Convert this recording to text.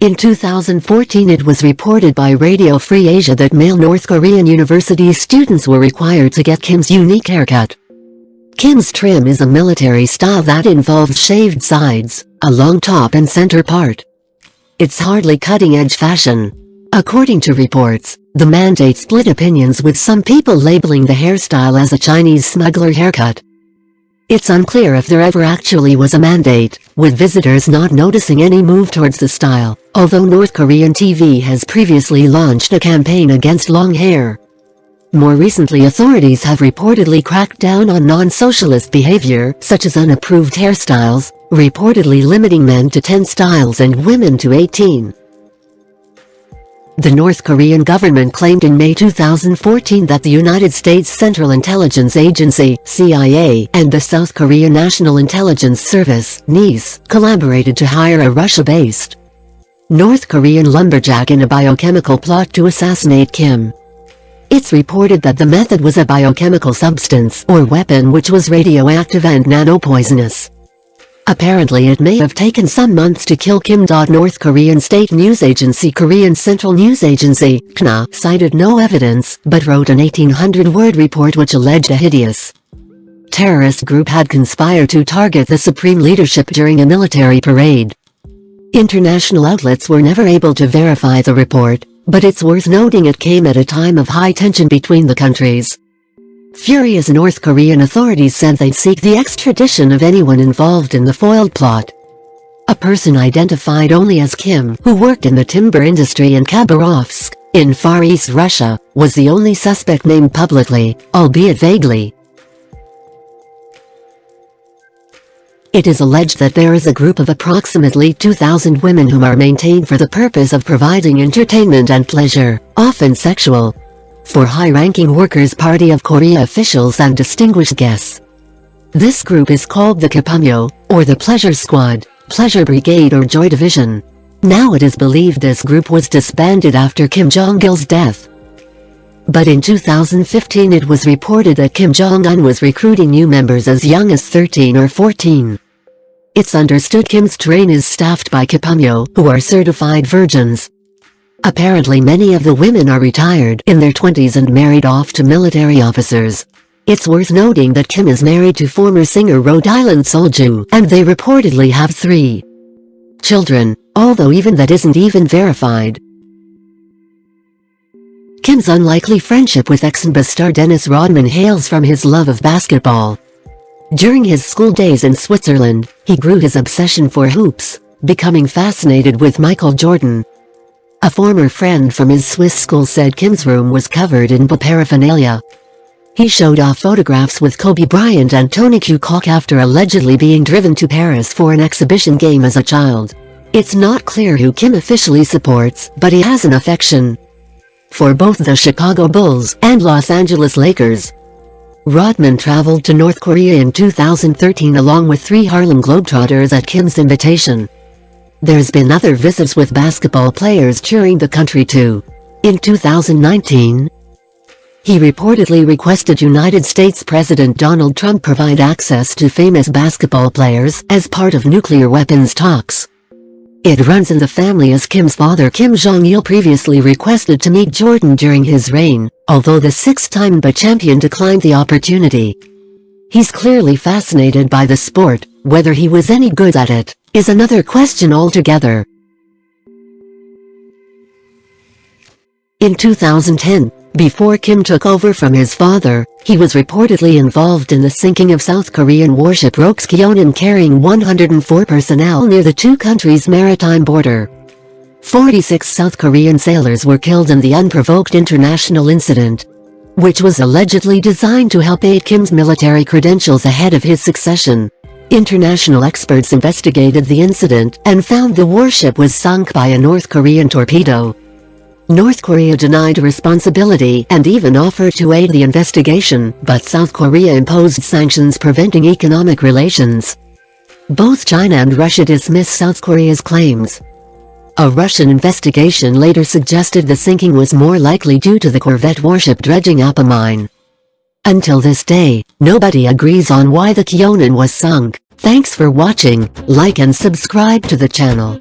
In 2014 it was reported by Radio Free Asia that male North Korean university students were required to get Kim's unique haircut. Kim's trim is a military style that involves shaved sides, a long top and center part. It's hardly cutting-edge fashion. According to reports, the mandate split opinions, with some people labeling the hairstyle as a Chinese smuggler haircut. It's unclear if there ever actually was a mandate, with visitors not noticing any move towards the style, although North Korean TV has previously launched a campaign against long hair. More recently, authorities have reportedly cracked down on non-socialist behavior, such as unapproved hairstyles, reportedly limiting men to 10 styles and women to 18. The North Korean government claimed in May 2014 that the United States Central Intelligence Agency (CIA) and the South Korean National Intelligence Service (NIS) collaborated to hire a Russia-based North Korean lumberjack in a biochemical plot to assassinate Kim. It's reported that the method was a biochemical substance or weapon which was radioactive and nanopoisonous. Apparently it may have taken some months to kill Kim. North Korean state news agency Korean Central News Agency (KNA) cited no evidence, but wrote an 1,800-word report which alleged a hideous terrorist group had conspired to target the supreme leadership during a military parade. International outlets were never able to verify the report, but it's worth noting it came at a time of high tension between the countries. Furious North Korean authorities said they'd seek the extradition of anyone involved in the foiled plot. A person identified only as Kim, who worked in the timber industry in Khabarovsk, in Far East Russia, was the only suspect named publicly, albeit vaguely. It is alleged that there is a group of approximately 2,000 women who are maintained for the purpose of providing entertainment and pleasure, often sexual, for high-ranking Workers' Party of Korea officials and distinguished guests. This group is called the Kapamyo, or the Pleasure Squad, Pleasure Brigade or Joy Division. Now it is believed this group was disbanded after Kim Jong-il's death. But in 2015 it was reported that Kim Jong-un was recruiting new members as young as 13 or 14. It's understood Kim's train is staffed by Kapamyo, who are certified virgins. Apparently many of the women are retired in their 20s and married off to military officers. It's worth noting that Kim is married to former singer Rhode Island Soulju, and they reportedly have 3 children, although even that isn't even verified. Kim's unlikely friendship with ex-NBA star Dennis Rodman hails from his love of basketball. During his school days in Switzerland, he grew his obsession for hoops, becoming fascinated with Michael Jordan. A former friend from his Swiss school said Kim's room was covered in paraphernalia. He showed off photographs with Kobe Bryant and Tony Kukoc after allegedly being driven to Paris for an exhibition game as a child. It's not clear who Kim officially supports, but he has an affection for both the Chicago Bulls and Los Angeles Lakers. Rodman traveled to North Korea in 2013 along with 3 Harlem Globetrotters at Kim's invitation. There's been other visits with basketball players touring the country too. In 2019, he reportedly requested United States President Donald Trump provide access to famous basketball players as part of nuclear weapons talks. It runs in the family as Kim's father Kim Jong-il previously requested to meet Jordan during his reign, although the 6-time NBA champion declined the opportunity. He's clearly fascinated by the sport. Whether he was any good at it is another question altogether. In 2010, before Kim took over from his father, he was reportedly involved in the sinking of South Korean warship Jong-Un carrying 104 personnel near the two countries' maritime border. 46 South Korean sailors were killed in the unprovoked international incident, which was allegedly designed to help aid Kim's military credentials ahead of his succession. International experts investigated the incident and found the warship was sunk by a North Korean torpedo. North Korea denied responsibility and even offered to aid the investigation, but South Korea imposed sanctions preventing economic relations. Both China and Russia dismissed South Korea's claims. A Russian investigation later suggested the sinking was more likely due to the corvette warship dredging up a mine. Until this day, nobody agrees on why the Jong-Un was sunk. Thanks for watching, like and subscribe to the channel.